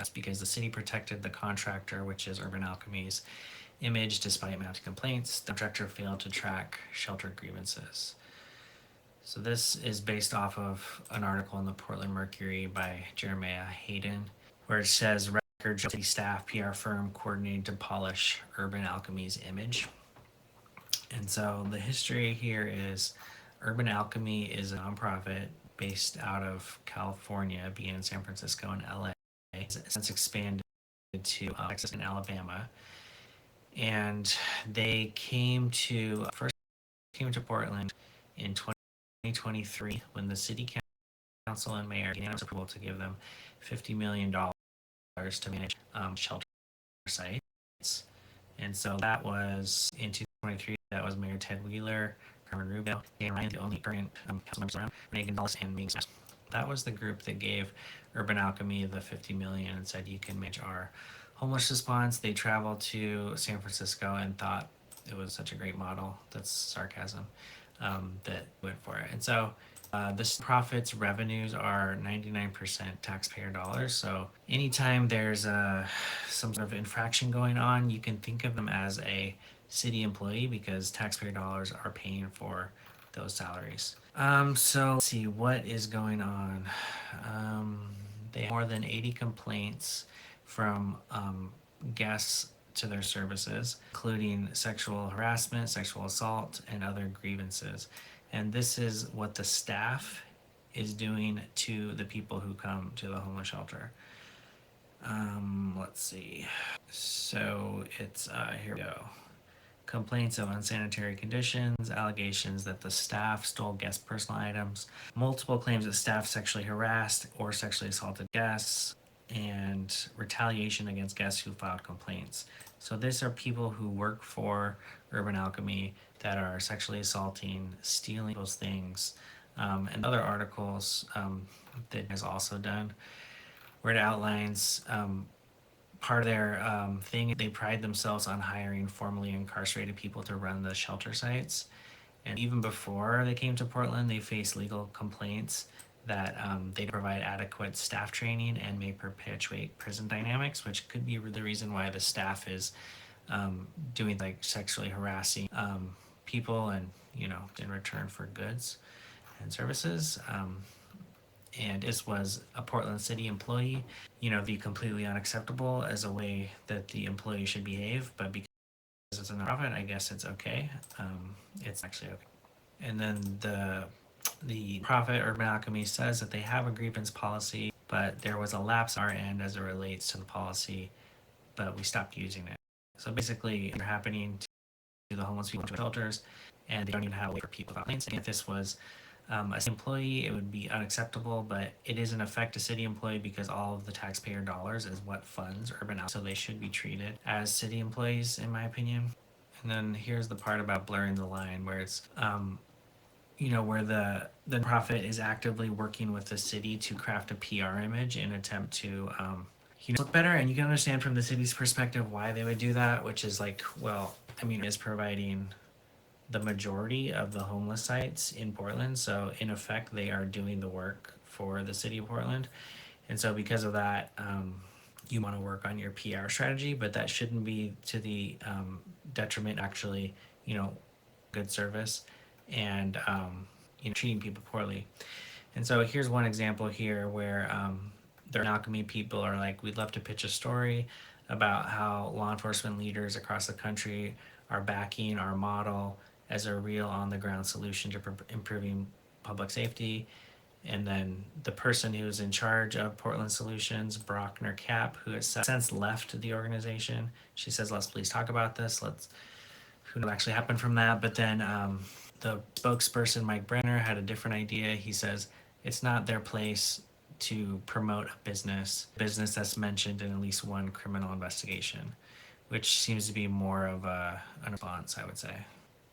That's because the city protected the contractor, which is Urban Alchemy's image, despite mounting complaints. The contractor failed to track shelter grievances. So this is based off of an article in the Portland Mercury by Jeremiah Hayden, where it says record city staff PR firm coordinated to polish Urban Alchemy's image. And so the history here is Urban Alchemy is a nonprofit based out of California, began in San Francisco and LA. It's since expanded to Texas and Alabama. And they first came to Portland in 2023 when the city council and mayor gave approval to give them $50 million to manage shelter sites. And so that was in 2023. That was Mayor Ted Wheeler, Carmen Rubio, Dan Ryan, the only current council members around, Renee Gonzalez, and me. That was the group that gave Urban Alchemy the $50 million and said, you can manage our homeless response. They traveled to San Francisco and thought it was such a great model. That's sarcasm. That went for it. And so this profits revenues are 99% taxpayer dollars. So anytime there's some sort of infraction going on, you can think of them as a city employee because taxpayer dollars are paying for those salaries. So let's see what is going on. They have more than 80 complaints from guests to their services, including sexual harassment, sexual assault, and other grievances. And this is what the staff is doing to the people who come to the homeless shelter. Let's see. So it's, here we go. Complaints of unsanitary conditions, allegations that the staff stole guest personal items, multiple claims that staff sexually harassed or sexually assaulted guests, and retaliation against guests who filed complaints. So these are people who work for Urban Alchemy that are sexually assaulting, stealing those things, and other articles that has also done, where it outlines part of their thing. They pride themselves on hiring formerly incarcerated people to run the shelter sites. And even before they came to Portland, they faced legal complaints that they provide adequate staff training and may perpetuate prison dynamics, which could be the reason why the staff is doing like sexually harassing people and, in return for goods and services. And this was a Portland City employee, be completely unacceptable as a way that the employee should behave, but because it's a nonprofit, I guess it's okay. It's actually okay. And then the profit Urban Alchemy says that they have a grievance policy, but there was a lapse on our end as it relates to the policy, but we stopped using it. So basically, it's happening to the homeless people in shelters, and they don't even have a way for people without complaints. If this was a city employee, it would be unacceptable, but it is in effect a city employee because all of the taxpayer dollars is what funds Urban Alchemy, so they should be treated as city employees, in my opinion. And then here's the part about blurring the line, where it's where the profit is actively working with the city to craft a PR image in an attempt to look better. And you can understand from the city's perspective why they would do that, which is like, well, is providing the majority of the homeless sites in Portland. So in effect, they are doing the work for the city of Portland. And so because of that, you want to work on your PR strategy, but that shouldn't be to the detriment, actually, good service and treating people poorly. And so here's one example here where the Alchemy people are like, we'd love to pitch a story about how law enforcement leaders across the country are backing our model as a real on-the-ground solution to improving public safety. And then the person who's in charge of Portland Solutions, Brockner Cap, who has since left the organization, she says, let's please talk about this. Who knows what actually happened from that. But then the spokesperson, Mike Brenner, had a different idea. He says it's not their place to promote a business that's mentioned in at least one criminal investigation, which seems to be more of a response, I would say.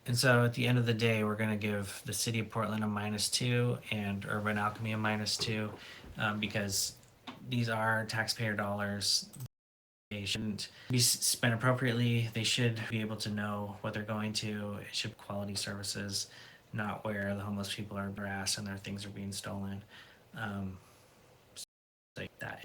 And so at the end of the day, we're going to give the city of Portland a -2 and Urban Alchemy a -2 because these are taxpayer dollars. They shouldn't be spent appropriately. They should be able to know what they're going to. It should be quality services, not where the homeless people are harassed and their things are being stolen. Like that.